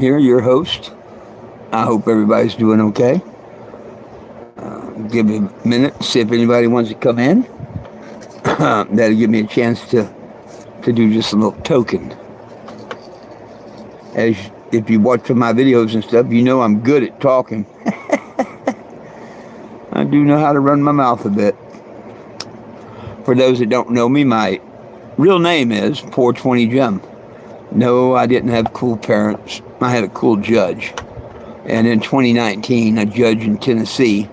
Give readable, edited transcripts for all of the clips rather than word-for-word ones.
here, your host. I hope everybody's doing okay. Give me a minute, see if anybody wants to come in. That'll give me a chance to do just a little token. As if you watch my videos and stuff, you know I'm good at talking. I do know how to run my mouth a bit. For those that don't know me, my real name is 420 Jim. No, I didn't have cool parents. I had a cool judge. And in 2019, a judge in Tennessee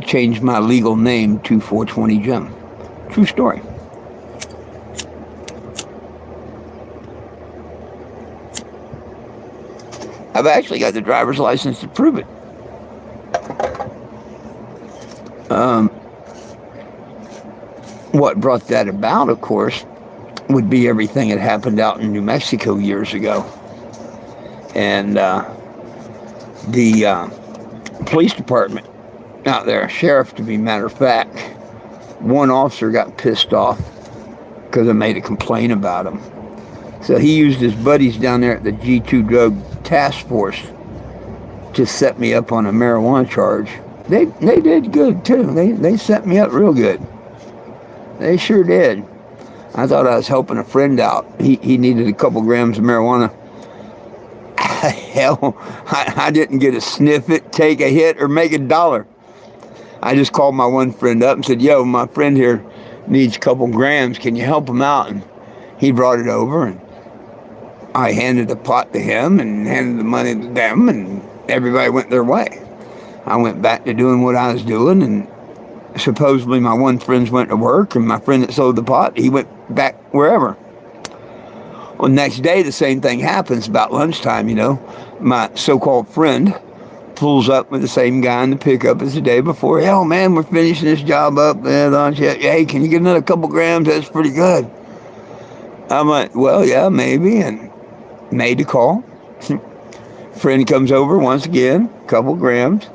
changed my legal name to 420 Jim. True story. I've actually got the driver's license to prove it. What brought that about, of course, would be everything that happened out in New Mexico years ago. And the police department out there, sheriff to be matter of fact, one officer got pissed off because I made a complaint about him. So he used his buddies down there at the G2 Drug Task Force to set me up on a marijuana charge. They did good too. They set me up real good. They sure did. I thought I was helping a friend out. He needed a couple grams of marijuana. Hell, I didn't get to sniff it, take a hit, or make $1. I just called my one friend up and said, yo, my friend here needs a couple grams. Can you help him out? And he brought it over, and I handed the pot to him and handed the money to them, and everybody went their way. I went back to doing what I was doing, and supposedly my one friend went to work, and my friend that sold the pot, he went back wherever. Well, next day, the same thing happens about lunchtime, My so-called friend pulls up with the same guy in the pickup as the day before. Hell, man, we're finishing this job up. Hey, can you get another couple grams? That's pretty good. I'm like, well, yeah, maybe, and made the call. Friend comes over once again, couple grams.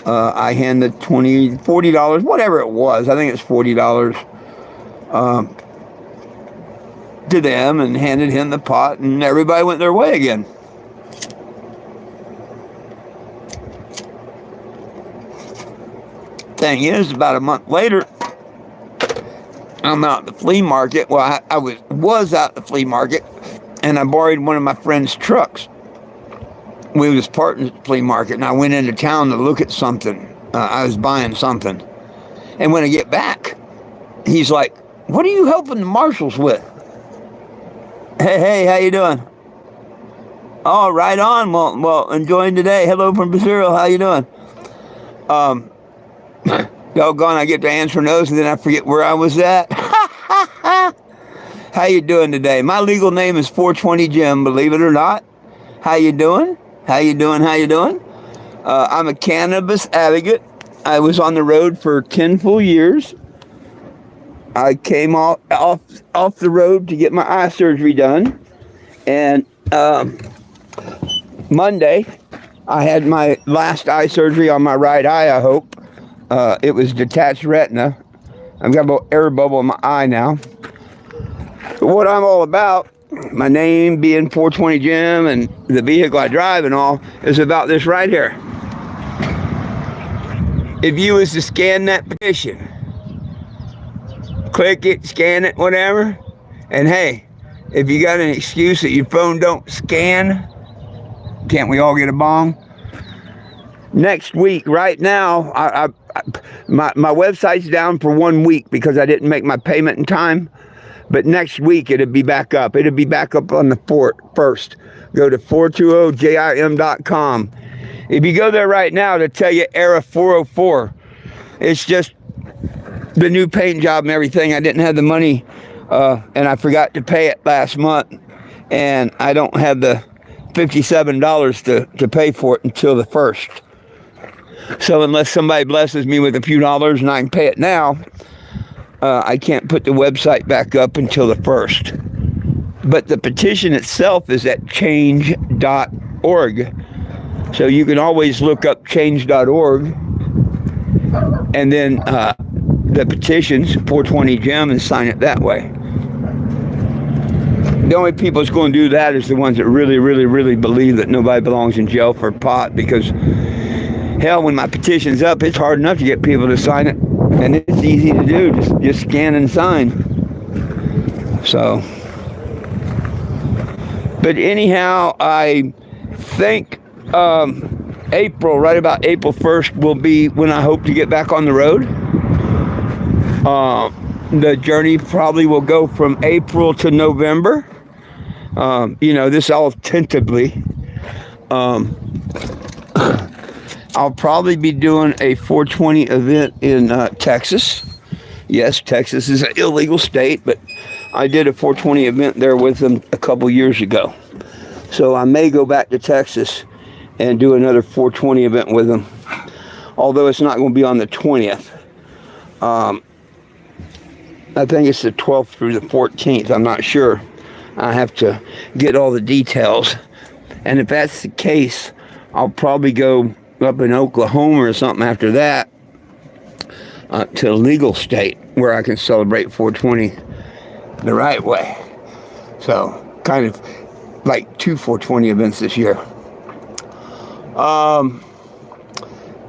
I hand the $40, whatever it was. I think it's $40 to them, and handed him the pot, and everybody went their way again. Thing is, about a month later, I'm out at the flea market. Well, I was out at the flea market, and I borrowed one of my friend's trucks. We was partners at the flea market, and I went into town to look at something. I was buying something. And when I get back, he's like, what are you helping the marshals with? Hey, how you doing? Oh, right on. Well, enjoying today. Hello from Brazil. How you doing? Doggone, I get to answer those, and then I forget where I was at. How you doing today? My legal name is 420 Jim, believe it or not. How you doing? How you doing? I'm a cannabis advocate. I was on the road for 10 full years. I came off the road to get my eye surgery done. And Monday, I had my last eye surgery on my right eye, I hope. It was detached retina. I've got a little air bubble in my eye now. But what I'm all about, my name being 420 Jim and the vehicle I drive and all, is about this right here. If you was to scan that petition, click it, scan it, whatever, and hey, if you got an excuse that your phone don't scan, can't we all get a bong? Next week, right now, my website's down for 1 week because I didn't make my payment in time. But next week, it'll be back up. It'll be back up on the 1st. Go to 420jim.com. If you go there right now, it'll tell you Era 404. It's just the new paint job and everything. I didn't have the money, and I forgot to pay it last month. And I don't have the $57 to pay for it until the 1st. So unless somebody blesses me with a few dollars and I can pay it now, I can't put the website back up until the 1st. But the petition itself is at change.org. So you can always look up change.org and then the petitions, 420 Jim, and sign it that way. the only people that's going to do that is the ones that really, really, really believe that nobody belongs in jail for pot. Because hell, when my petition's up, it's hard enough to get people to sign it, and it's easy to do. Just scan and sign. So, but anyhow, I think April, right about April 1st, will be when I hope to get back on the road. The journey probably will go from April to November. This all tentatively. I'll probably be doing a 420 event in Texas. Yes, Texas is an illegal state, but I did a 420 event there with them a couple years ago. So I may go back to Texas and do another 420 event with them, although it's not going to be on the 20th. I think it's the 12th through the 14th. I'm not sure. I have to get all the details. And if that's the case, I'll probably go up in Oklahoma or something after that to a legal state where I can celebrate 420 the right way. So kind of like 2 420 events this year.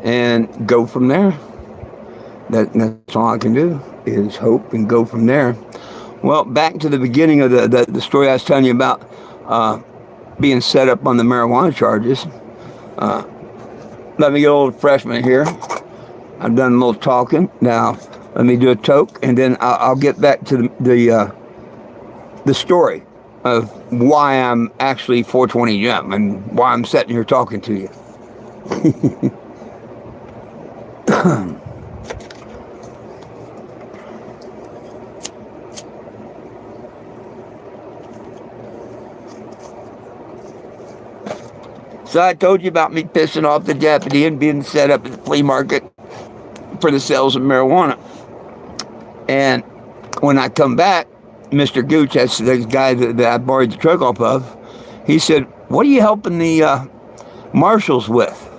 And go from there. That's all I can do is hope and go from there. Well, back to the beginning of the story I was telling you about being set up on the marijuana charges. Let me get a little refreshment here. I've done a little talking. Now, let me do a toke, and then I'll get back to the story of why I'm actually 420 Jim and why I'm sitting here talking to you. So I told you about me pissing off the deputy and being set up at the flea market for the sales of marijuana. And when I come back, Mr. Gooch, that's the guy that I borrowed the truck off of, he said, "What are you helping the marshals with?"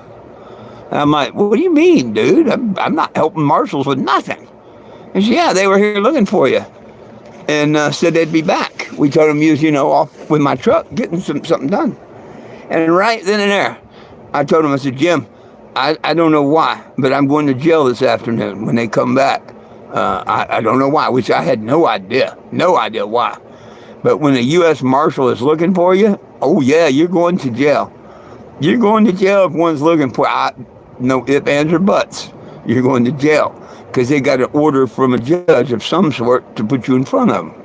And I'm like, "What do you mean, dude? I'm not helping marshals with nothing." He said, "Yeah, they were here looking for you and said they'd be back. We told them you was, off with my truck getting something done." And right then and there, I told him, I said, "Jim, I don't know why, but I'm going to jail this afternoon when they come back. I don't know why," which I had no idea why. But when a U.S. Marshal is looking for you, oh yeah, you're going to jail. You're going to jail if one's looking for you. No ifs, ands, or buts. You're going to jail because they got an order from a judge of some sort to put you in front of them.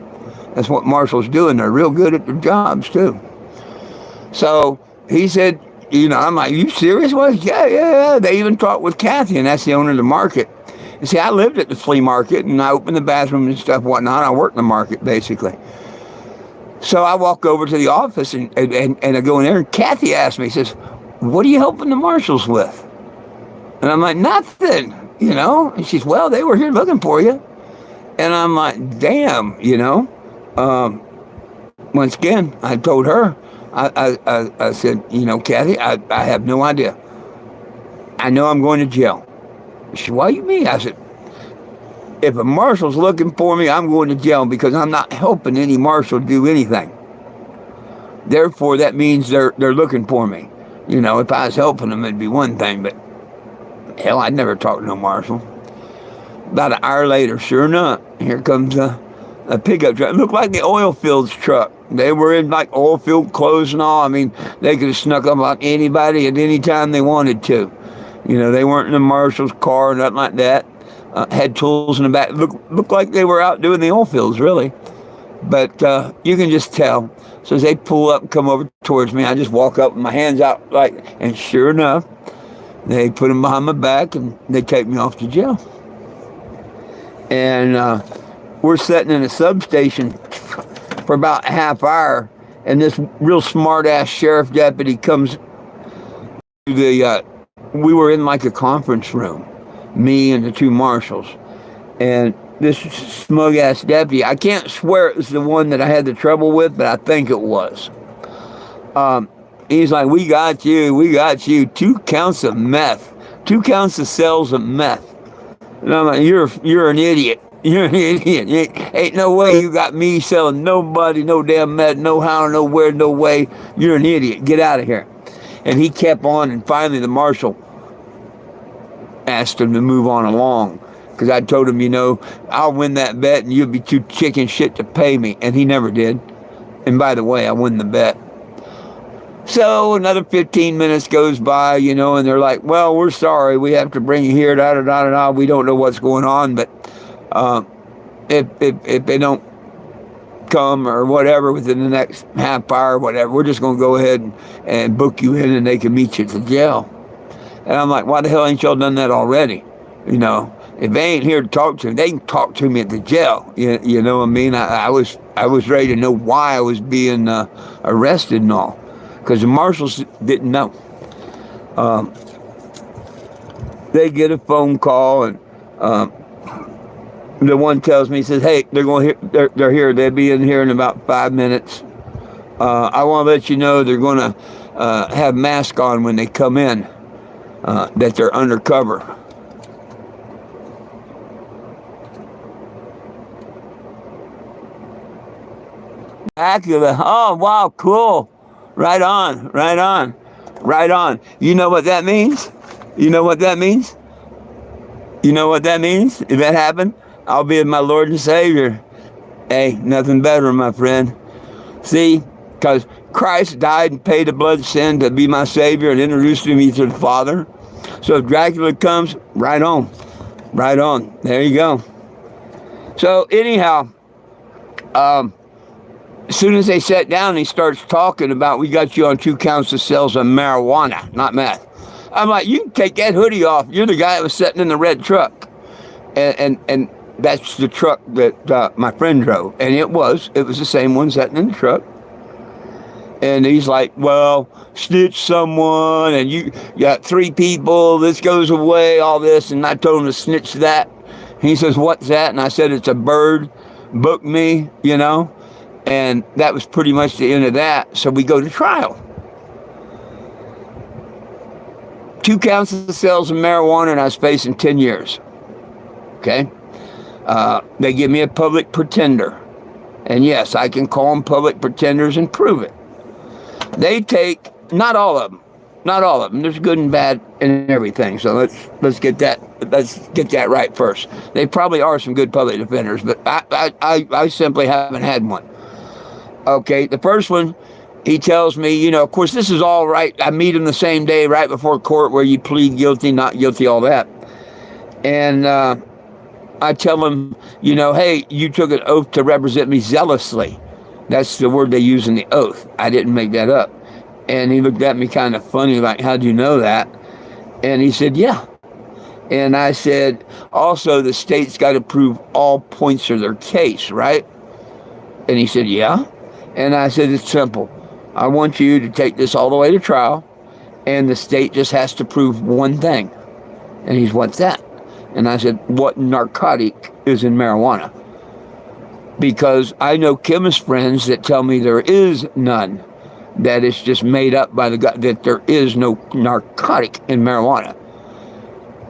That's what marshals do, and they're real good at their jobs too. So he said, I'm like, "You serious?" Well, yeah. They even talked with Kathy, and that's the owner of the market. And see, I lived at the flea market, and I opened the bathroom and stuff, whatnot. I worked in the market, basically. So I walk over to the office, and I go in there, and Kathy asked me, says, "What are you helping the marshals with?" And I'm like, "Nothing, And she's, "Well, they were here looking for you." And I'm like, damn, Once again, I told her, I said, "Kathy, I have no idea. I know I'm going to jail." She said, "What do you mean?" I said, "If a marshal's looking for me, I'm going to jail because I'm not helping any marshal do anything. Therefore, that means they're looking for me. If I was helping them, it'd be one thing, but hell, I'd never talk to no marshal." About an hour later, sure enough, here comes a pickup truck. It looked like the oil fields truck. They were in like oil field clothes and all. I mean, they could have snuck up on anybody at any time they wanted to. They weren't in a marshal's car or nothing like that. Had tools in the back. Looked like they were out doing the oil fields, really. But you can just tell. So as they pull up and come over towards me, I just walk up with my hands out and sure enough, they put them behind my back and they take me off to jail. And we're sitting in a substation for about a half hour, and this real smart-ass sheriff deputy comes to we were in like a conference room, me and the two marshals, and this smug-ass deputy, I can't swear it was the one that I had the trouble with, but I think it was. He's like, we got you, 2 counts of meth, 2 counts of sales of meth. And I'm like, you're an idiot. You're an idiot. Ain't no way you got me selling nobody no damn med, no how, nowhere, no way. You're an idiot. Get out of here. And he kept on, and finally the marshal asked him to move on along. Because I told him, I'll win that bet and you'll be too chicken shit to pay me. And he never did. And by the way, I won the bet. So another 15 minutes goes by, and they're like, well, we're sorry. We have to bring you here, da-da-da-da-da. We don't know what's going on, but if they don't come or whatever within the next half hour or whatever, we're just going to go ahead and book you in and they can meet you at the jail. And I'm like, why the hell ain't y'all done that already? If they ain't here to talk to me, they can talk to me at the jail. You know what I mean? I was ready to know why I was being arrested and all. Because the marshals didn't know. They get a phone call, and the one tells me, he says, "Hey, they're here. They'll be in here in about 5 minutes. I want to let you know they're going to have masks on when they come in. That they're undercover." Dracula. Oh wow, cool. Right on, right on, right on. You know what that means? You know what that means? You know what that means? If that happened, I'll be my Lord and Savior. Hey, nothing better, my friend. See, because Christ died and paid the blood of sin to be my Savior and introduced me to the Father. So if Dracula comes, right on. Right on. There you go. So anyhow, as soon as they sat down, he starts talking about, we got you on 2 counts of sales of marijuana, not meth. I'm like, you can take that hoodie off. You're the guy that was sitting in the red truck. And that's the truck that my friend drove. And it was the same one sitting in the truck. And he's like, well, snitch someone, and you got 3 people, this goes away, all this. And I told him to snitch that. He says, what's that? And I said, it's a bird. Book me, And that was pretty much the end of that. So we go to trial. 2 counts of sales of marijuana, and I was facing 10 years. Okay? They give me a public pretender. And yes, I can call them public pretenders and prove it. They take, not all of them. Not all of them. There's good and bad and everything. So let's get that right first. They probably are some good public defenders, but I simply haven't had one. Okay, the first one, he tells me, of course, this is all right. I meet him the same day right before court where you plead guilty, not guilty, all that. And I tell him, hey, you took an oath to represent me zealously. That's the word they use in the oath. I didn't make that up. And he looked at me kind of funny, like, how do you know that? And he said, yeah. And I said, also, the state's got to prove all points of their case, right? And he said, yeah. And I said, it's simple. I want you to take this all the way to trial, and the state just has to prove one thing. And he's, what's that? And I said, what narcotic is in marijuana? Because I know chemist friends that tell me there is none, that it's just made up by the guy, that there is no narcotic in marijuana.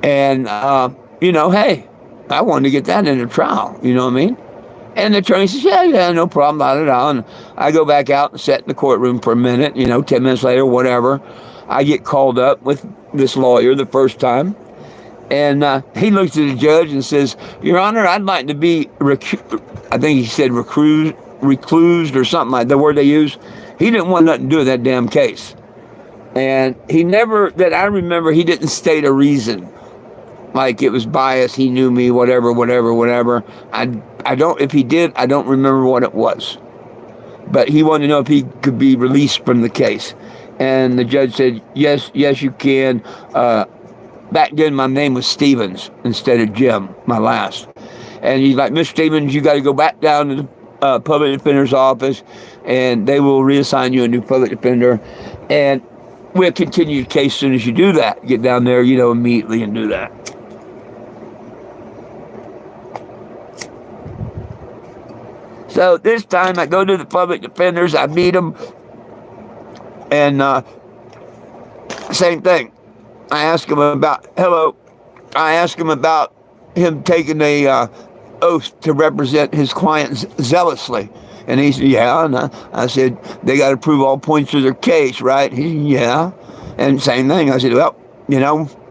And, hey, I wanted to get that in a trial, you know what I mean? And the attorney says, yeah, no problem, blah, blah, blah. And I go back out and sit in the courtroom for a minute, 10 minutes later, whatever. I get called up with this lawyer the first time. And he looks at the judge and says, Your Honor, I'd like to be, I think he said reclused or something like the word they use. He didn't want nothing to do with that damn case. And he never, that I remember, he didn't state a reason. Like it was bias, he knew me, whatever. I don't, if he did, I don't remember what it was. But he wanted to know if he could be released from the case. And the judge said, yes, you can. Back then, my name was Stevens instead of Jim, my last. And he's like, Miss Stevens, you got to go back down to the public defender's office, and they will reassign you a new public defender. And we'll continue the case as soon as you do that. Get down there, immediately and do that. So this time I go to the public defenders, I meet them, and same thing. I ask him about, I ask him about him taking a oath to represent his clients zealously. And he said, yeah. And I said, they got to prove all points of their case, right? He said, yeah. And same thing. I said, well,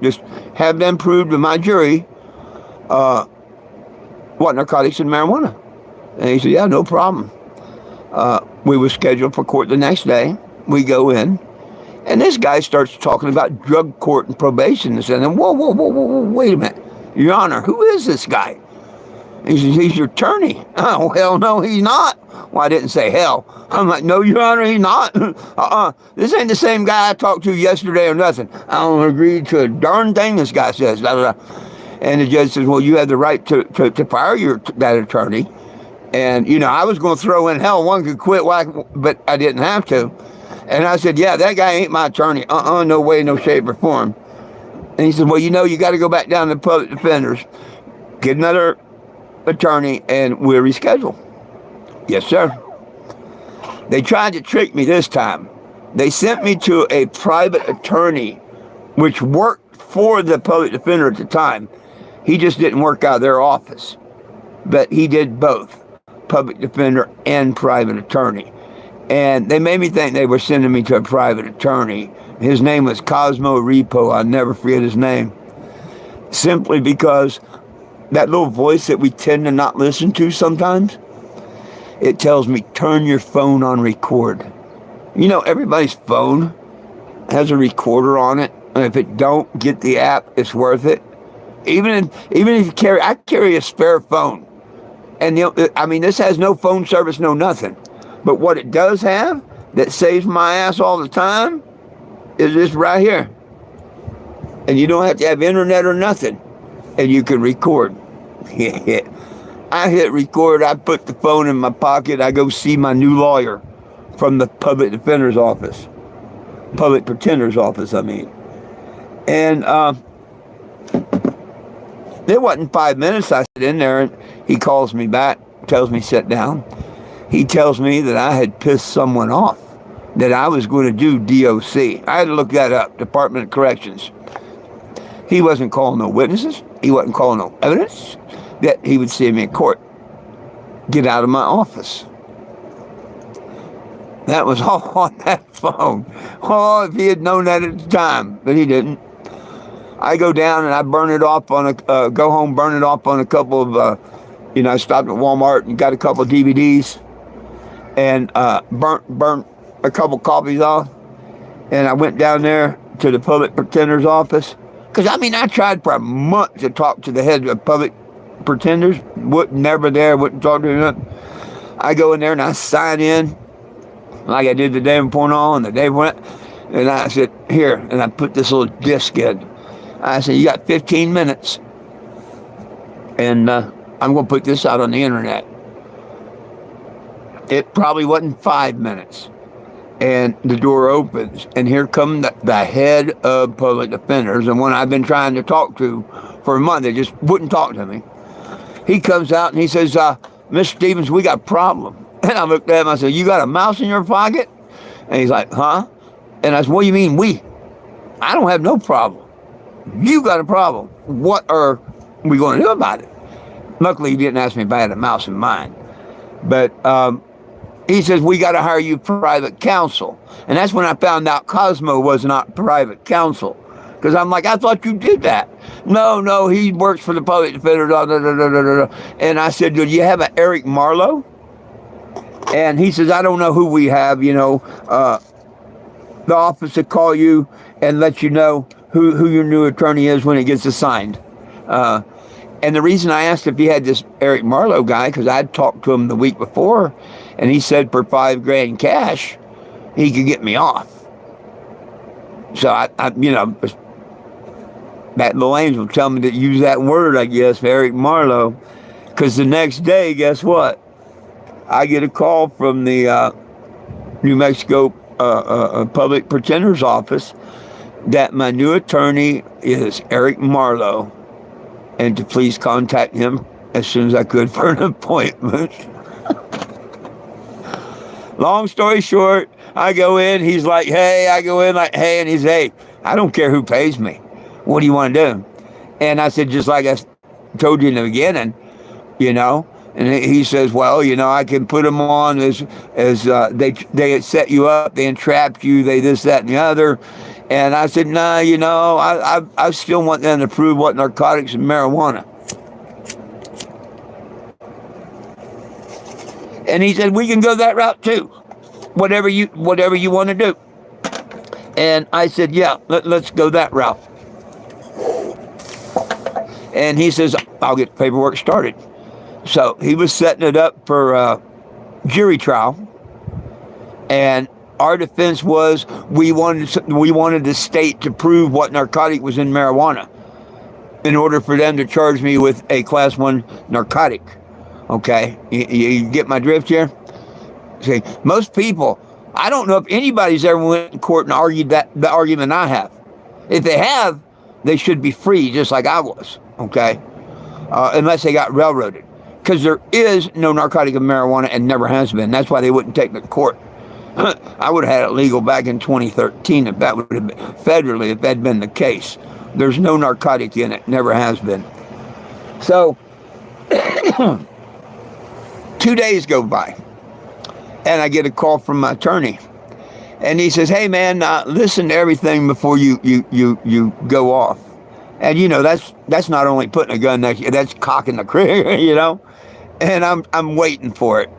just have them prove to my jury what narcotics and marijuana. And he said, yeah, no problem. We were scheduled for court the next day. We go in, and this guy starts talking about drug court and probation. And saying, whoa, wait a minute. Your Honor, who is this guy? He says, he's your attorney. Oh, hell no, he's not. Well, I didn't say hell. I'm like, no, Your Honor, he's not. This ain't the same guy I talked to yesterday or nothing. I don't agree to a darn thing this guy says. Blah, blah, blah. And the judge says, well, you have the right to fire that attorney. And, I was going to throw in hell. One could quit, but I didn't have to. And I said, yeah, that guy ain't my attorney. No way, no shape or form. And he said, well, you got to go back down to public defenders, get another attorney, and we'll reschedule. Yes, sir. They tried to trick me this time. They sent me to a private attorney, which worked for the public defender at the time. He just didn't work out of their office, but he did both, public defender and private attorney. And they made me think they were sending me to a private attorney. His name was Cosmo Repo. I'll never forget his name. Simply because that little voice that we tend to not listen to sometimes, it tells me, turn your phone on record. Everybody's phone has a recorder on it. And if it don't, get the app, it's worth it. Even if I carry a spare phone. And this has no phone service, no nothing. But what it does have that saves my ass all the time is this right here. And you don't have to have internet or nothing. And you can record. I hit record. I put the phone in my pocket. I go see my new lawyer from the public defender's office. Public pretender's office, I mean. And it wasn't 5 minutes. I sit in there and he calls me back, tells me sit down. He tells me that I had pissed someone off, that I was going to do DOC. I had to look that up, Department of Corrections. He wasn't calling no witnesses. He wasn't calling no evidence that he would see me in court. Get out of my office. That was all on that phone. Oh, if he had known that at the time, but he didn't. I go down and I burn it off on a couple of, I stopped at Walmart and got a couple of DVDs and burnt a couple copies off. And I went down there to the public pretender's office. Because, I tried for a month to talk to the head of public pretenders. Never there, wouldn't talk to him. I go in there and I sign in like I did the day before and the day went. And I said, here, and I put this little disc in. I said, you got 15 minutes. And I'm going to put this out on the internet. It probably wasn't 5 minutes. And the door opens, and here come the head of public defenders, and one I've been trying to talk to for a month. They just wouldn't talk to me. He comes out and he says, Mr. Stevens, we got a problem. And I looked at him, I said, you got a mouse in your pocket? And he's like, huh? And I said, what do you mean we? I don't have no problem. You got a problem. What are we going to do about it? Luckily, he didn't ask me if I had a mouse in mind. But he says, we got to hire you private counsel. And that's when I found out Cosmo was not private counsel. Because I'm like, I thought you did that. No, he works for the public defender. And I said, do you have an Eric Marlowe? And he says, I don't know who we have, the office to call you and let you know who your new attorney is when it gets assigned. And the reason I asked if he had this Eric Marlowe guy, because I'd talked to him the week before, and he said for $5,000 cash, he could get me off. So that little angel tell me to use that word, I guess, for Eric Marlowe. Because the next day, guess what? I get a call from the New Mexico Public Pretender's Office that my new attorney is Eric Marlowe, and to please contact him as soon as I could for an appointment. Long story short, I go in, he's like, hey, I go in like, hey, and he's, hey, I don't care who pays me. What do you want to do? And I said, just like I told you in the beginning, you know. And he says, well, I can put them on as they set you up, they entrapped you, they this, that, and the other. And I said, nah, I still want them to prove what narcotics and marijuana. And he said, we can go that route too, whatever you want to do. And I said, yeah, let's go that route. And he says, I'll get the paperwork started. So he was setting it up for jury trial, and our defense was we wanted the state to prove what narcotic was in marijuana in order for them to charge me with a class 1 narcotic. Okay, you get my drift here? See, most people, I don't know if anybody's ever went in court and argued the argument I have. If they have, they should be free just like I was, okay? Unless they got railroaded. Because there is no narcotic in marijuana and never has been. That's why they wouldn't take me to court. I would have had it legal back in 2013 if that would have been federally, if that had been the case. There's no narcotic in it, never has been. So 2 days go by, and I get a call from my attorney, and he says, "Hey man, listen to everything before you go off." And that's not only putting a gun next to you, that's cocking the trigger, And I'm waiting for it.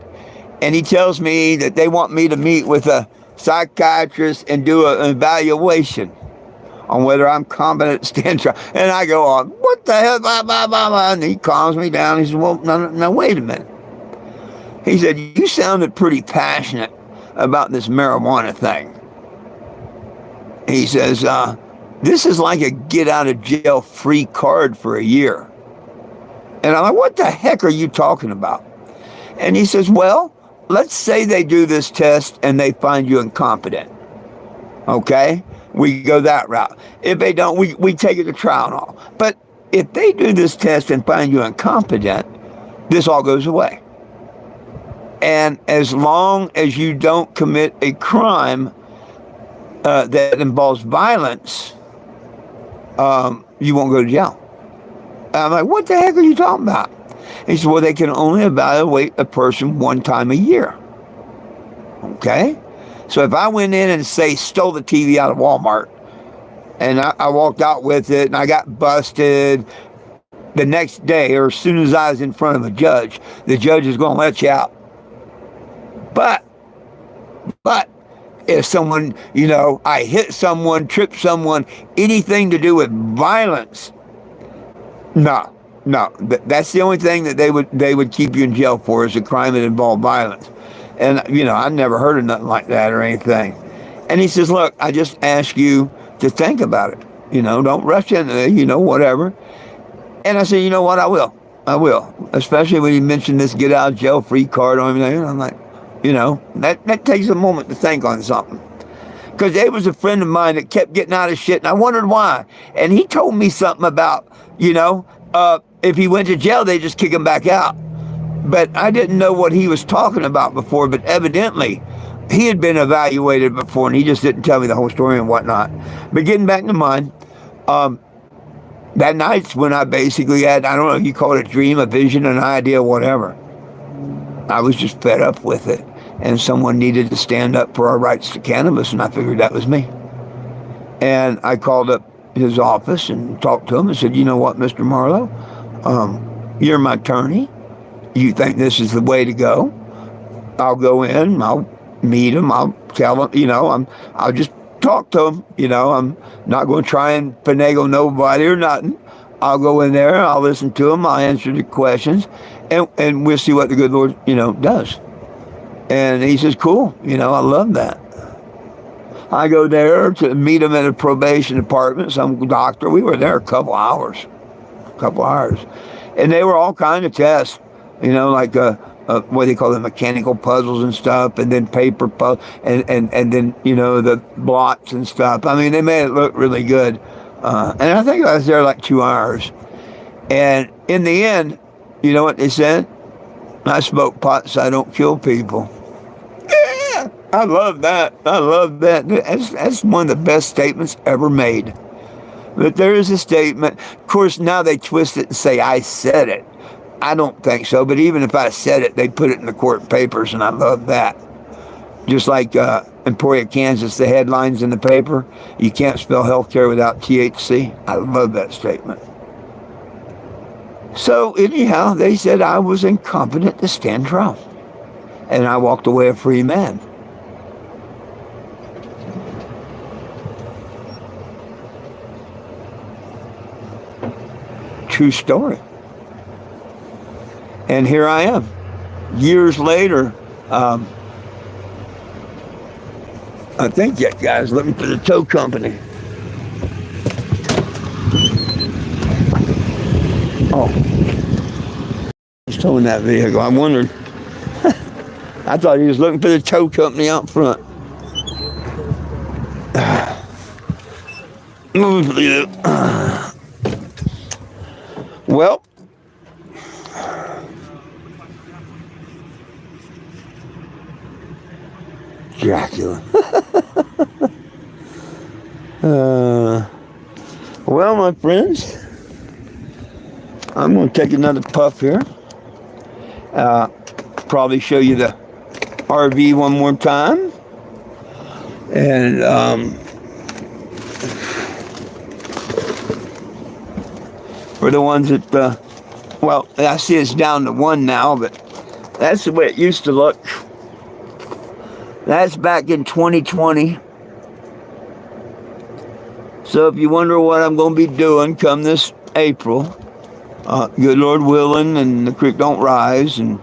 And he tells me that they want me to meet with a psychiatrist and do an evaluation on whether I'm competent to stand trial. And I go on, what the hell, blah, blah, blah, blah. And he calms me down. He says, well, no, wait a minute. He said, you sounded pretty passionate about this marijuana thing. He says, this is like a get out of jail free card for a year. And I'm like, what the heck are you talking about? And he says, well, let's say they do this test and they find you incompetent. Okay? We go that route. If they don't, we take it to trial and all. But if they do this test and find you incompetent, this all goes away. And as long as you don't commit a crime that involves violence, you won't go to jail. I'm like, what the heck are you talking about? He said, well, they can only evaluate a person one time a year. Okay? So if I went in and, say, stole the TV out of Walmart, and I walked out with it, and I got busted, the next day, or as soon as I was in front of a judge, the judge is going to let you out. But if someone, I hit someone, tripped someone, anything to do with violence, no. That's the only thing that they would keep you in jail for, is a crime that involved violence. And, I never heard of nothing like that or anything. And he says, look, I just ask you to think about it. Don't rush into it, whatever. And I said, you know what, I will. Especially when he mentioned this get out of jail free card on everything. And I'm like, that takes a moment to think on something. Because there was a friend of mine that kept getting out of shit, and I wondered why. And he told me something about, if he went to jail, they just kick him back out. But I didn't know what he was talking about before, but evidently he had been evaluated before, and he just didn't tell me the whole story and whatnot. But getting back to mine, that night's when I basically had, I don't know if you call it a dream, a vision, an idea, whatever. I was just fed up with it. And someone needed to stand up for our rights to cannabis, and I figured that was me. And I called up his office and talked to him and said, you know what, Mr. Marlowe, you're my attorney. You think this is the way to go? I'll go in, I'll meet him, I'll tell him, I'll just talk to him. I'm not going to try and finagle nobody or nothing. I'll go in there, I'll listen to him, I'll answer the questions, and we'll see what the good Lord, does. And he says, cool, I love that. I go there to meet him at a probation department, some doctor. We were there a couple hours. And they were all kind of tests, like what they call the mechanical puzzles and stuff, and then paper puzzles, and then, the blots and stuff. I mean, they made it look really good. And I think I was there like 2 hours. And in the end, you know what they said? I smoke pot so I don't kill people. Yeah, I love that. That's one of the best statements ever made. But there is a statement. Of course, now they twist it and say I said it. I don't think so, but even if I said it, they put it in the court papers, and I love that. Just like Emporia, Kansas, the headlines in the paper, you can't spell healthcare without THC. I love that statement. So anyhow, they said I was incompetent to stand trial, and I walked away a free man. True story. And here I am, years later. I think that guy's looking for the tow company. Oh, he's towing that vehicle. I wondered. I thought he was looking for the tow company out front. Well, Dracula. Well, my friends, I'm going to take another puff here. Probably show you the RV one more time. And for the ones that, well, I see it's down to one now, but that's the way it used to look. That's back in 2020. So if you wonder what I'm going to be doing come this April, good Lord willing, and the creek don't rise, and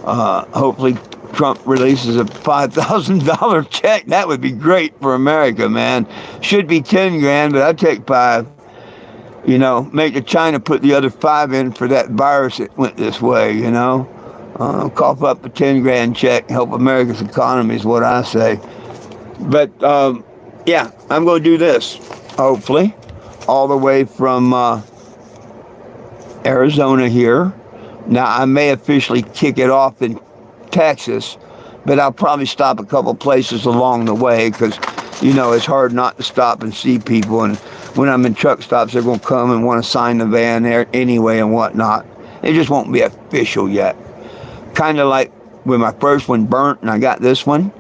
hopefully Trump releases a $5,000 check. That would be great for America, man. Should be 10 grand, but I'd take 5. You know, make the China put the other 5 in for that virus that went this way, you know. Cough up a 10 grand check, help America's economy is what I say. But, yeah, I'm going to do this, hopefully, all the way from Arizona here. Now, I may officially kick it off in Texas, but I'll probably stop a couple places along the way because, you know, it's hard not to stop and see people. And when I'm in truck stops, they're going to come and want to sign the van there anyway and whatnot. It just won't be official yet. Kind of like when my first one burnt and I got this one.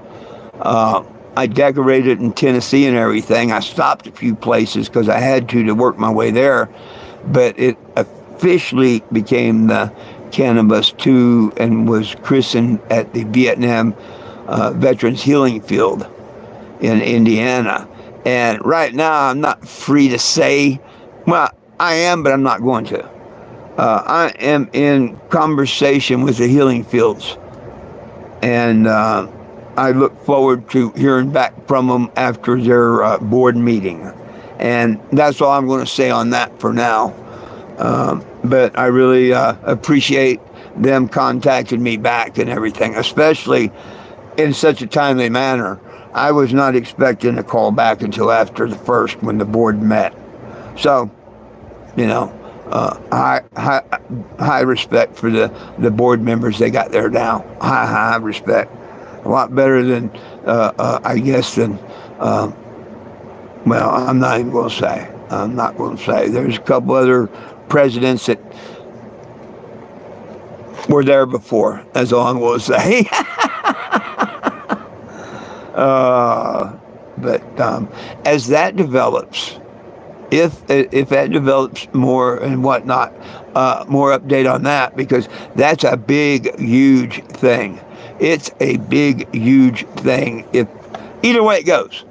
I decorated in Tennessee and everything. I stopped a few places because I had to work my way there. But it officially became the Cannabis 2 and was christened at the Vietnam Veterans Healing Field in Indiana. And right now I'm not free to say, well, I am, but I'm not going to. I am in conversation with the healing fields. And I look forward to hearing back from them after their board meeting. And that's all I'm going to say on that for now. But I really appreciate them contacting me back and everything, especially in such a timely manner. I was not expecting a call back until after the first when the board met. So, you know, high respect for the board members they got there now. High respect. A lot better than, I guess, than, well, I'm not even going to say. I'm not going to say. There's a couple other presidents that were there before. That's all I'm going to say. But as that develops, if that develops more and whatnot, more update on that, because that's a big, huge thing. It's a big, huge thing. If either way it goes,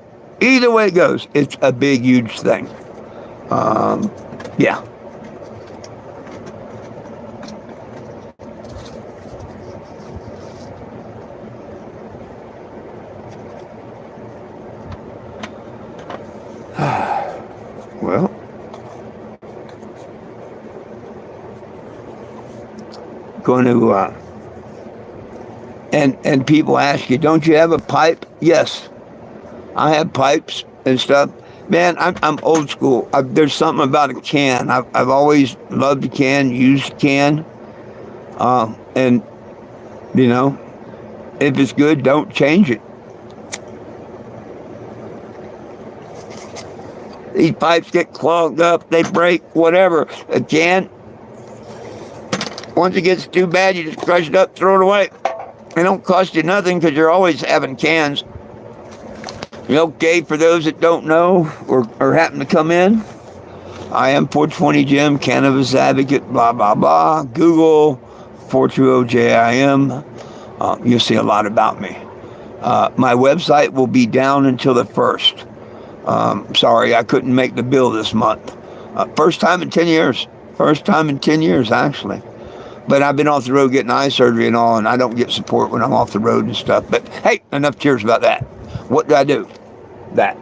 it's a big, huge thing. Yeah. Well, going to, and people ask you, don't you have a pipe? Yes, I have pipes and stuff. Man, I'm old school. There's something about a can. I've always loved a can, used a can. And, you know, if it's good, don't change it. These pipes get clogged up, they break, whatever. A can, Once it gets too bad, you just crush it up, throw it away. It don't cost you nothing because you're always having cans. Okay, for those that don't know or happen to come in, I am 420 Jim, cannabis advocate, blah, blah, blah. Google 420JIM. You'll see a lot about me. My website will be down until the 1st. Sorry, I couldn't make the bill this month. First time in 10 years. First time in 10 years, actually. But I've been off the road getting eye surgery and all, and I don't get support when I'm off the road and stuff. But hey, enough tears about that. What do I do? That.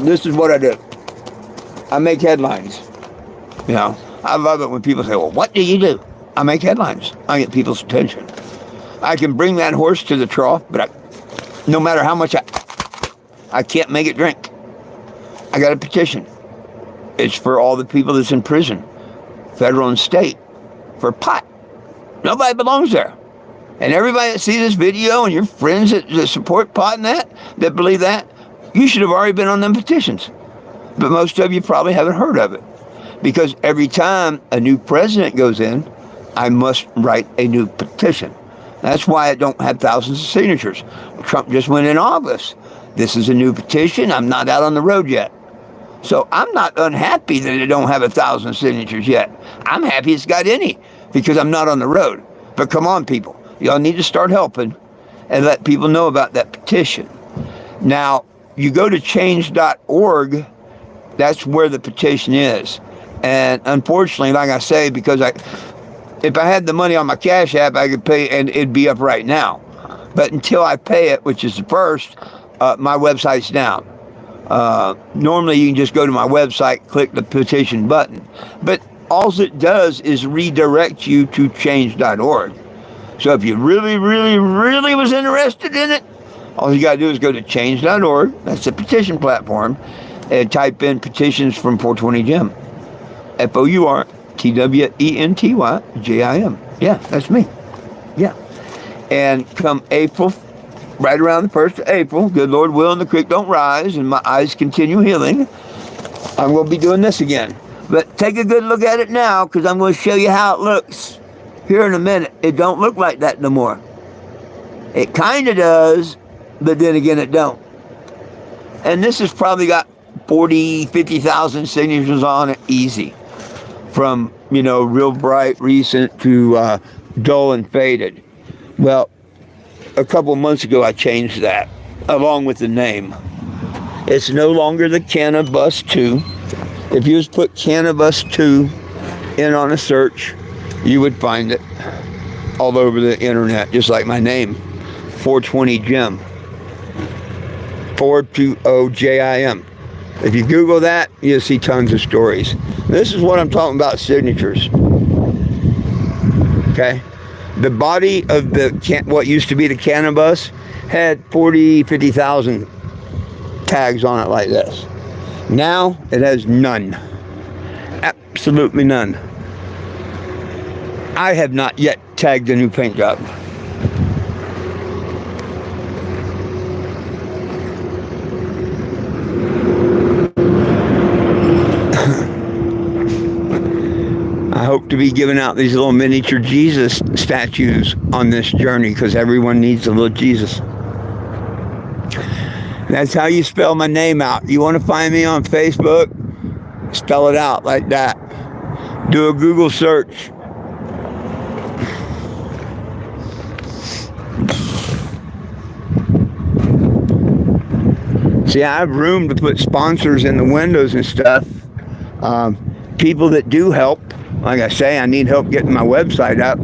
This is what I do. I make headlines. You know, I love it when people say, well, what do you do? I make headlines. I get people's attention. I can bring that horse to the trough, but no matter how much I can't make it drink. I got a petition. It's for all the people that's in prison, federal and state, for pot. Nobody belongs there. And everybody that sees this video and your friends that support pot and that believe that, you should have already been on them petitions. But most of you probably haven't heard of it. Because every time a new president goes in, I must write a new petition. That's why I don't have thousands of signatures. Trump just went in office. This is a new petition. I'm not out on the road yet. So I'm not unhappy that it don't have 1,000 signatures yet. I'm happy it's got any because I'm not on the road. But come on, people. Y'all need to start helping and let people know about that petition. Now, you go to change.org, that's where the petition is. And unfortunately, like I say, because if I had the money on my Cash App, I could pay and it'd be up right now. But until I pay it, which is the 1st, my website's down. Normally, you can just go to my website, click the petition button. But all it does is redirect you to change.org. So if you really, really, really was interested in it, all you got to do is go to change.org. That's the petition platform. And type in petitions from 420 Jim. FOURTWENTYJIM. Yeah, that's me. Yeah. And come April, right around the 1st of April, good Lord willing, the creek don't rise and my eyes continue healing, I'm going to be doing this again. But take a good look at it now because I'm going to show you how it looks. Here in a minute, it don't look like that no more. It kind of does, but then again it don't. And this has probably got 40, 50,000 signatures on it, easy. From, real bright, recent to dull and faded. Well, a couple of months ago I changed that, along with the name. It's no longer the Cannabis 2. If you just put Cannabis 2 in on a search, you would find it all over the internet, just like my name, 420 Jim, 420JIM. If you Google that, you'll see tons of stories. This is what I'm talking about, signatures. Okay? The body of what used to be the Cannabis had 40, 50,000 tags on it like this. Now, it has none. Absolutely none. I have not yet tagged a new paint job. I hope to be giving out these little miniature Jesus statues on this journey because everyone needs a little Jesus. That's how you spell my name out. You want to find me on Facebook? Spell it out like that. Do a Google search. See, I have room to put sponsors in the windows and stuff. People that do help. Like I say, I need help getting my website up.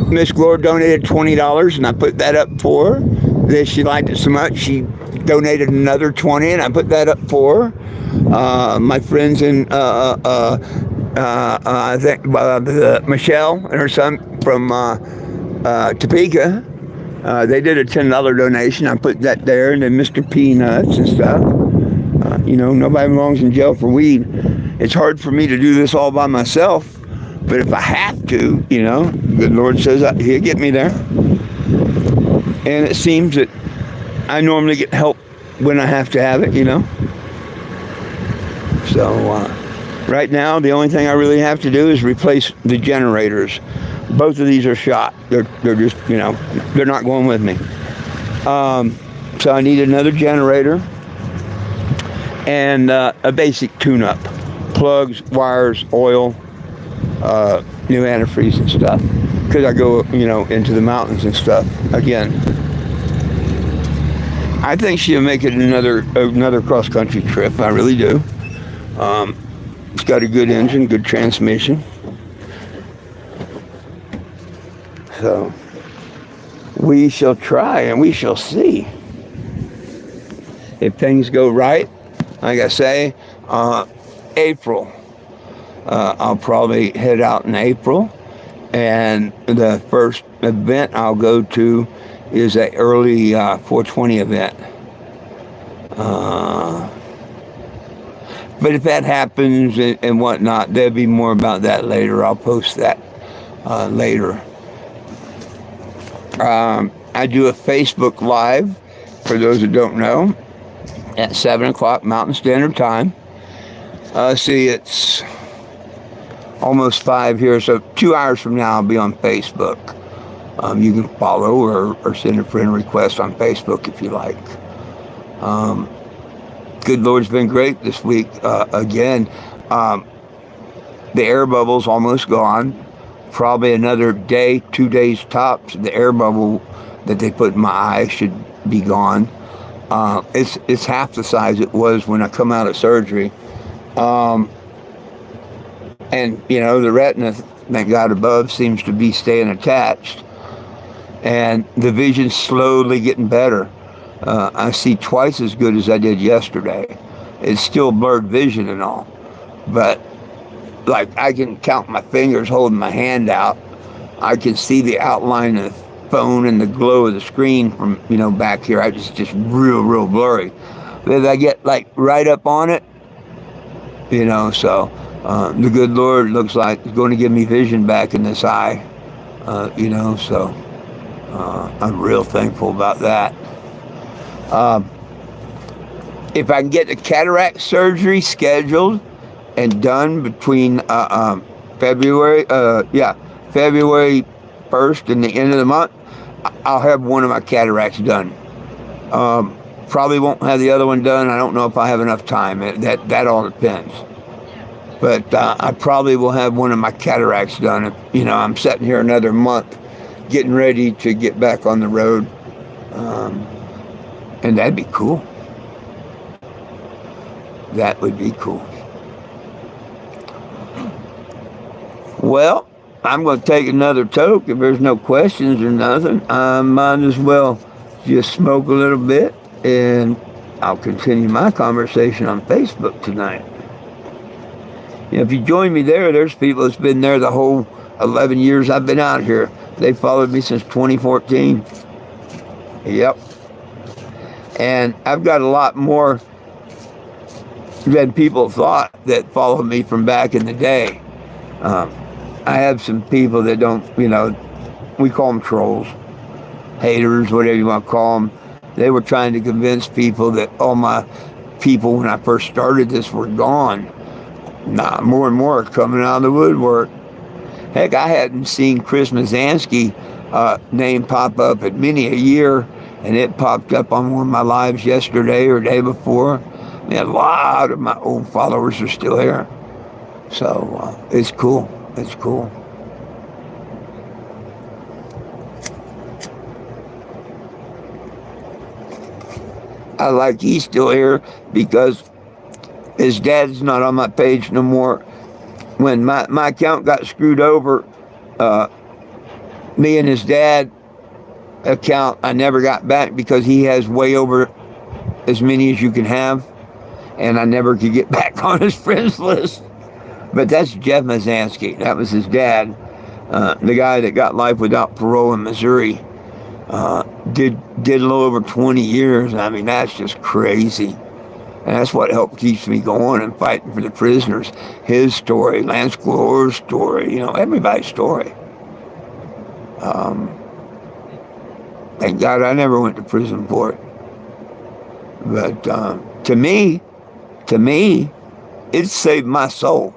Miss Gloria donated $20, and I put that up for her. She liked it so much, she donated another $20, and I put that up for her. My friends in, I think, Michelle and her son from Topeka, they did a $10 donation. I put that there, and then Mr. Peanuts and stuff. Nobody belongs in jail for weed. It's hard for me to do this all by myself, but if I have to, the Lord says He'll get me there. And it seems that I normally get help when I have to have it, So Right now, the only thing I really have to do is replace the generators. Both of these are shot. They're just, they're not going with me. So I need another generator and a basic tune-up. Plugs, wires, oil, new antifreeze and stuff. Because I go, into the mountains and stuff again. I think she'll make it another cross-country trip. I really do. It's got a good engine, good transmission. So we shall try and we shall see. If things go right, like I say, April. I'll probably head out in April. And the first event I'll go to is an early 420 event. But if that happens and whatnot, there'll be more about that later. I'll post that later. I do a Facebook Live, for those who don't know, at 7 o'clock Mountain Standard Time. See, it's almost 5 here, so 2 hours from now I'll be on Facebook. You can follow or send a friend request on Facebook if you like. Good Lord's been great this week. Again, the air bubble's almost gone. Probably another day, 2 days tops. The air bubble that they put in my eye should be gone. It's half the size it was when I come out of surgery. And, the retina, thank God above, seems to be staying attached. And the vision's slowly getting better. I see twice as good as I did yesterday. It's still blurred vision and all. But, I can count my fingers holding my hand out. I can see the outline of the phone and the glow of the screen from, back here. It's just real blurry. But as I get, right up on it, so the good Lord looks like He's going to give me vision back in this eye, so I'm real thankful about that. If I can get the cataract surgery scheduled and done between February 1st and the end of the month, I'll have one of my cataracts done. Probably won't have the other one done. I don't know if I have enough time. That all depends. But I probably will have one of my cataracts done. If, I'm sitting here another month getting ready to get back on the road. And that'd be cool. That would be cool. Well, I'm going to take another toke. If there's no questions or nothing, I might as well just smoke a little bit, and I'll continue my conversation on Facebook tonight. If you join me there's people that's been there the whole 11 years I've been out here. They followed me since 2014. Yep. And I've got a lot more than people thought that followed me from back in the day. I have some people that don't, we call them trolls, haters, whatever you want to call them. They were trying to convince people that all my people when I first started this were gone. Nah, more and more are coming out of the woodwork. Heck, I hadn't seen Chris Mazansky name pop up in many a year, and it popped up on one of my lives yesterday or day before. And a lot of my old followers are still here. So it's cool. It's cool. I like he's still here because his dad's not on my page no more. When my account got screwed over, me and his dad account I never got back because he has way over as many as you can have, and I never could get back on his friends list. But that's Jeff Mazansky. That was his dad, the guy that got life without parole in Missouri. Did a little over 20 years. I mean, that's just crazy. And that's what helped keeps me going and fighting for the prisoners. His story, Lance Glor's story, everybody's story. Thank God I never went to prison for it. But to me, it saved my soul.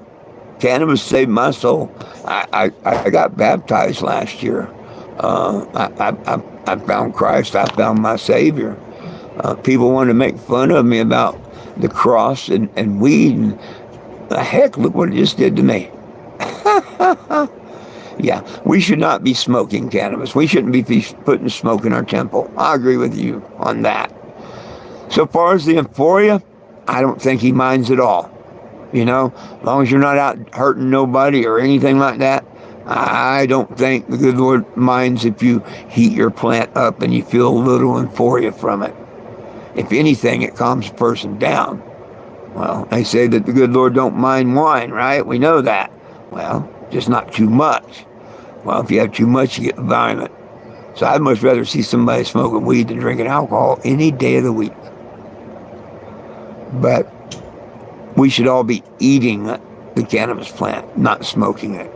Cannabis saved my soul. I got baptized last year. I found Christ. I found my Savior. People wanted to make fun of me about the cross and weed. And heck, look what it just did to me. Yeah, we should not be smoking cannabis. We shouldn't be putting smoke in our temple. I agree with you on that. So far as the euphoria, I don't think he minds at all. You know, as long as you're not out hurting nobody or anything like that, I don't think the good Lord minds if you heat your plant up and you feel a little euphoria from it. If anything, it calms a person down. Well, they say that the good Lord don't mind wine, right? We know that. Well, just not too much. Well, if you have too much, you get violent. So I'd much rather see somebody smoking weed than drinking alcohol any day of the week. But we should all be eating the cannabis plant, not smoking it.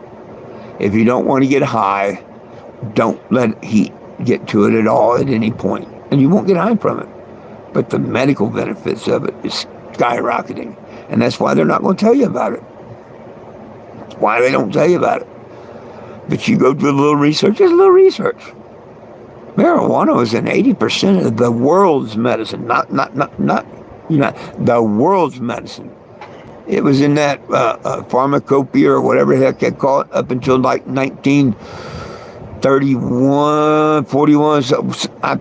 If you don't want to get high, don't let heat get to it at all at any point, and you won't get high from it. But the medical benefits of it is skyrocketing, and that's why they're not going to tell you about it. That's why they don't tell you about it. But you go do a little research, there's a little research. Marijuana is in 80% of the world's medicine, not the world's medicine. It was in that pharmacopoeia or whatever the heck they call it up until like 1931, 41. So I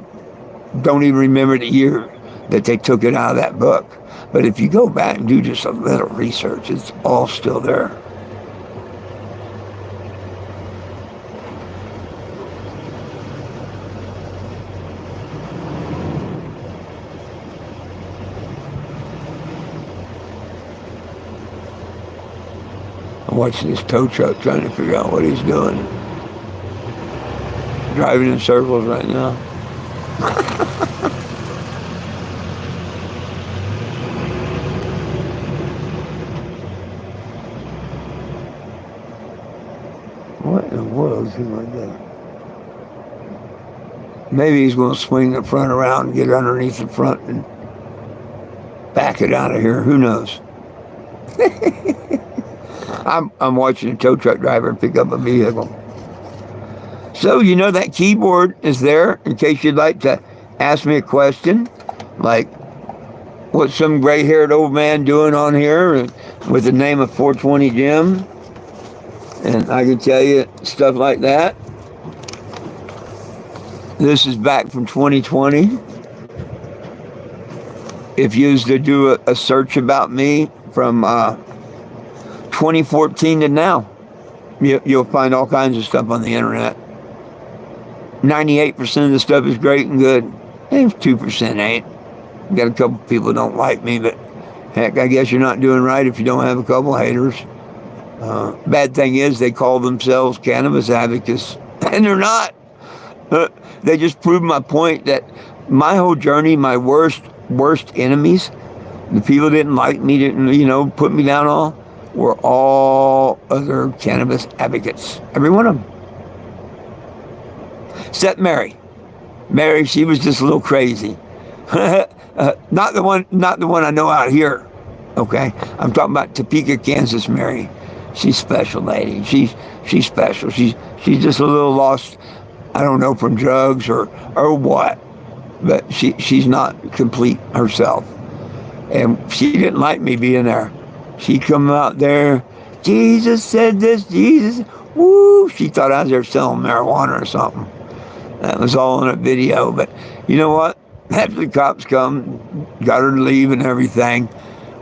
don't even remember the year that they took it out of that book. But if you go back and do just a little research, it's all still there. I'm watching this tow truck trying to figure out what he's doing. Driving in circles right now. What in the world is he going to do? Maybe he's going to swing the front around and get underneath the front and back it out of here. Who knows? I'm watching a tow truck driver pick up a vehicle. So, you know, that keyboard is there in case you'd like to ask me a question. Like, what's some gray-haired old man doing on here with the name of 420 Jim? And I can tell you stuff like that. This is back from 2020. If you was to do a search about me from 2014 to now, you'll find all kinds of stuff on the internet. 98% of the stuff is great and good. And 2% ain't. Got a couple people who don't like me, but heck, I guess you're not doing right if you don't have a couple haters. Bad thing is they call themselves cannabis advocates, and they're not. They just proved my point that my whole journey, my worst enemies, the people that didn't like me, didn't, put me down all, were all other cannabis advocates. Every one of them. Except Mary. Mary, she was just a little crazy. Not the one I know out here. Okay? I'm talking about Topeka, Kansas Mary. She's special lady. She's special. She's just a little lost, I don't know, from drugs or what. But she's not complete herself. And she didn't like me being there. She'd come out there, Jesus said this, Jesus, woo. She thought I was there selling marijuana or something. That was all in a video. But you know what? After the cops come, got her to leave and everything,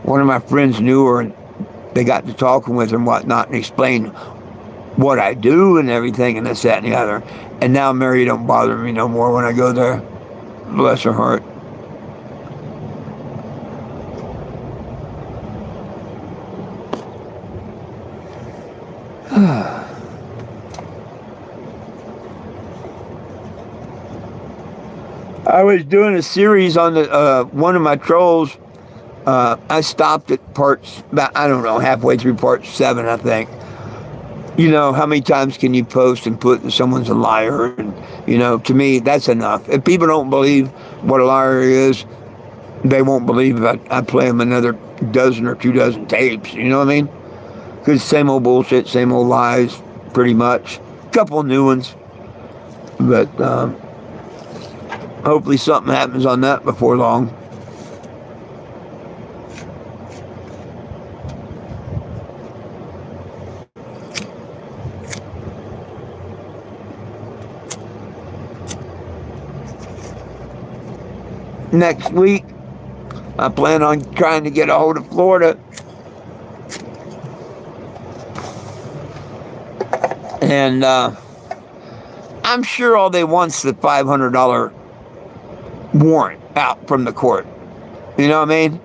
one of my friends knew her, and they got to talking with her and whatnot and explained what I do and everything and this, that, and the other. And now Mary don't bother me no more when I go there. Bless her heart. I was doing a series on the one of my trolls. I stopped at parts, I don't know, halfway through part 7, I think. You know, how many times can you post and put someone's a liar? And, to me, that's enough. If people don't believe what a liar is, they won't believe I play them another dozen or 2 dozen tapes. You know what I mean? Because same old bullshit, same old lies, pretty much. Couple of new ones, but hopefully something happens on that before long. Next week, I plan on trying to get a hold of Florida. And I'm sure all they want's the $500 warrant out from the court. You know what I mean?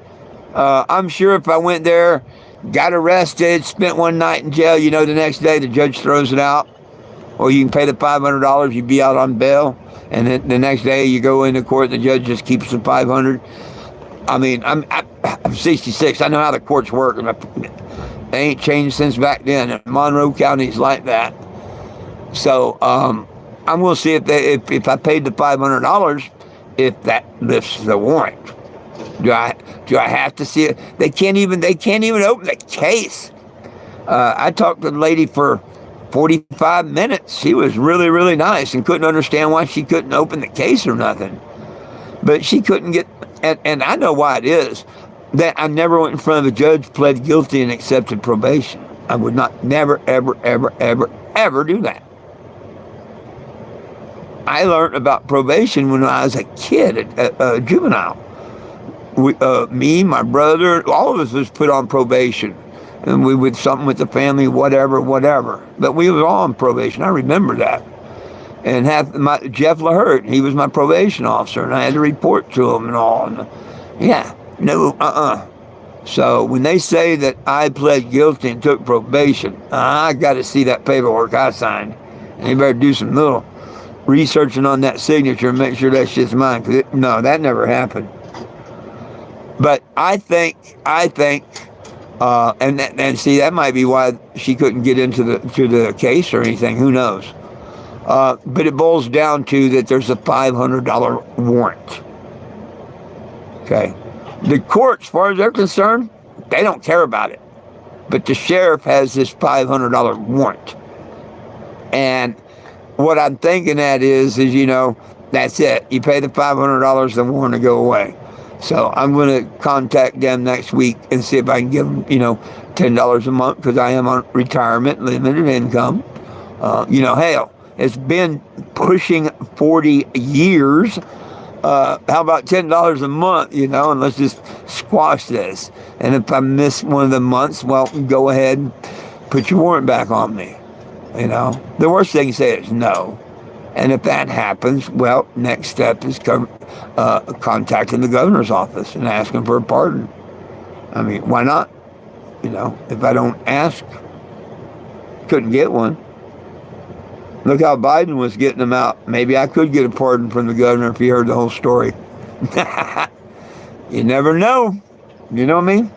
I'm sure if I went there, got arrested, spent one night in jail, the next day the judge throws it out. Or you can pay the $500, you'd be out on bail. And then the next day you go into court, the judge just keeps the $500. I mean, I'm 66. I know how the courts work. They ain't changed since back then. And Monroe County's like that. So I'm going to see if I paid the $500, if that lifts the warrant. Do I have to see it? They can't even open the case. I talked to the lady for 45 minutes. She was really, really nice and couldn't understand why she couldn't open the case or nothing. But she couldn't get, and I know why it is, that I never went in front of a judge, pled guilty, and accepted probation. I would never, ever, ever, ever, ever do that. I learned about probation when I was a kid, a juvenile. Me, my brother, all of us was put on probation. And we would something with the family, whatever. But we were all on probation. I remember that. And Jeff LaHurt, he was my probation officer, and I had to report to him and all. And So when they say that I pled guilty and took probation, I got to see that paperwork I signed. And you better do some little researching on that signature and make sure that shit's mine. No, that never happened. But I think. And see, that might be why she couldn't get into the case or anything. Who knows? But it boils down to that there's a $500 warrant. Okay, the court, as far as they're concerned, they don't care about it. But the sheriff has this $500 warrant, and what I'm thinking that is that's it. You pay the $500, the warrant will go away. So I'm going to contact them next week and see if I can give them, $10 a month, because I am on retirement, limited income. Hell, it's been pushing 40 years. How about $10 a month, and let's just squash this. And if I miss one of the months, well, go ahead and put your warrant back on me. The worst thing you say is no. And if that happens, well, next step is contacting the governor's office and asking for a pardon. I mean, why not? If I don't ask, couldn't get one. Look how Biden was getting them out. Maybe I could get a pardon from the governor if he heard the whole story. You never know. You know what I mean?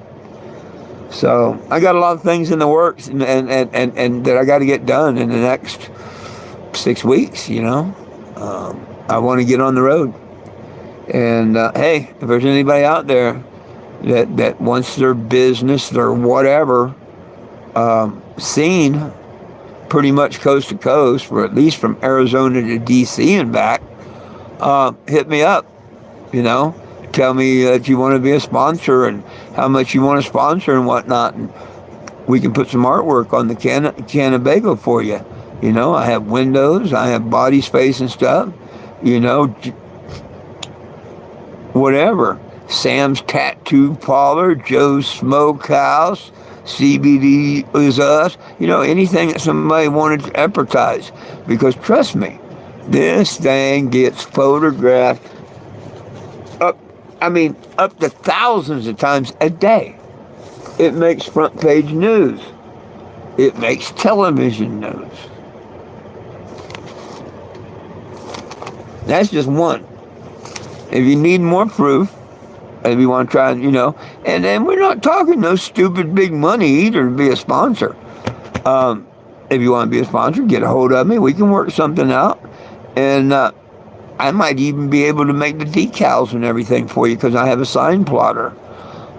So I got a lot of things in the works and that I got to get done in the next 6 weeks, I want to get on the road. And hey, if there's anybody out there that wants their business, their whatever, seen pretty much coast to coast, or at least from Arizona to DC and back, hit me up. Tell me that you want to be a sponsor and how much you want to sponsor and whatnot, and we can put some artwork on the Cannebago for you. I have windows, I have body space and stuff, whatever. Sam's Tattoo Parlor, Joe's Smokehouse, CBD is us, anything that somebody wanted to advertise. Because trust me, this thing gets photographed up to thousands of times a day. It makes front page news. It makes television news. That's just one. If you need more proof, if you want to try, and then we're not talking no stupid big money either to be a sponsor. If you want to be a sponsor, get a hold of me. We can work something out. And I might even be able to make the decals and everything for you because I have a sign plotter.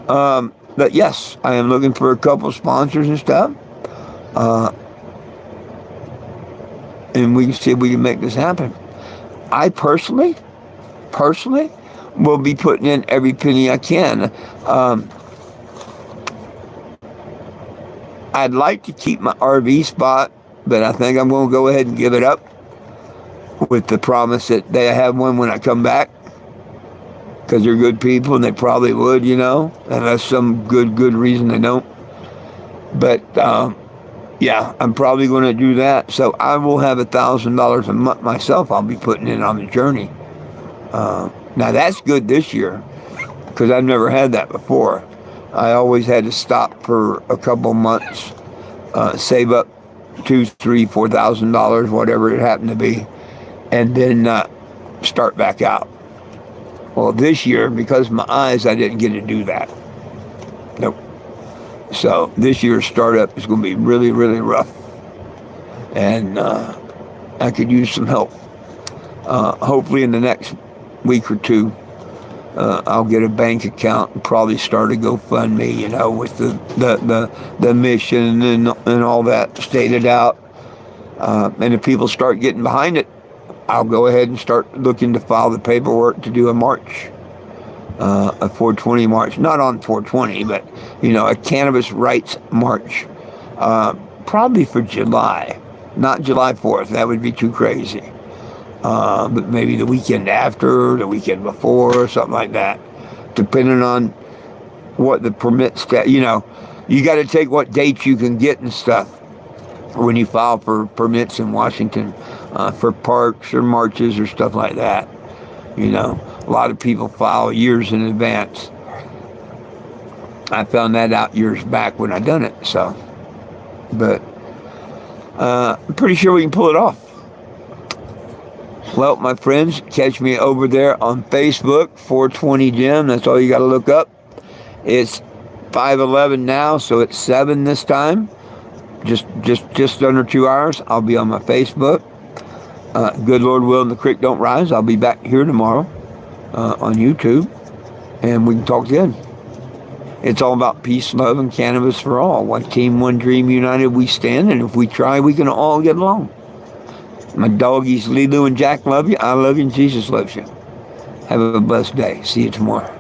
But yes, I am looking for a couple sponsors and stuff. And we can see if we can make this happen. I personally, will be putting in every penny I can. I'd like to keep my RV spot, but I think I'm going to go ahead and give it up with the promise that they have one when I come back, because they're good people and they probably would, unless some good reason they don't. But yeah, I'm probably going to do that. So I will have $1,000 a month myself I'll be putting in on the journey. Now that's good this year because I've never had that before. I always had to stop for a couple months, save up $2,000, $3,000, $4,000, whatever it happened to be, and then start back out. Well, this year, because of my eyes, I didn't get to do that. Nope. So this year's startup is going to be really, really rough, and I could use some help. Hopefully, in the next week or two, I'll get a bank account and probably start a GoFundMe, with the mission and all that stated out. And if people start getting behind it, I'll go ahead and start looking to file the paperwork to do a march, a 420 march. Not on 420, but, a cannabis rights march, probably for July, not July 4th. That would be too crazy. But maybe the weekend after, the weekend before, or something like that, depending on what the permits, you got to take what dates you can get and stuff when you file for permits in Washington, for parks or marches or stuff like that. A lot of people file years in advance. I found that out years back when I done it, so. But I'm pretty sure we can pull it off. Well, my friends, catch me over there on Facebook, 420 Jim. That's all you got to look up. It's 5:11 now, so it's 7 this time. Just under 2 hours. I'll be on my Facebook. Good Lord willing, the creek don't rise. I'll be back here tomorrow on YouTube, and we can talk again. It's all about peace, love, and cannabis for all. One team, one dream, united we stand, and if we try, we can all get along. My doggies, Lulu and Jack, love you. I love you, and Jesus loves you. Have a blessed day. See you tomorrow.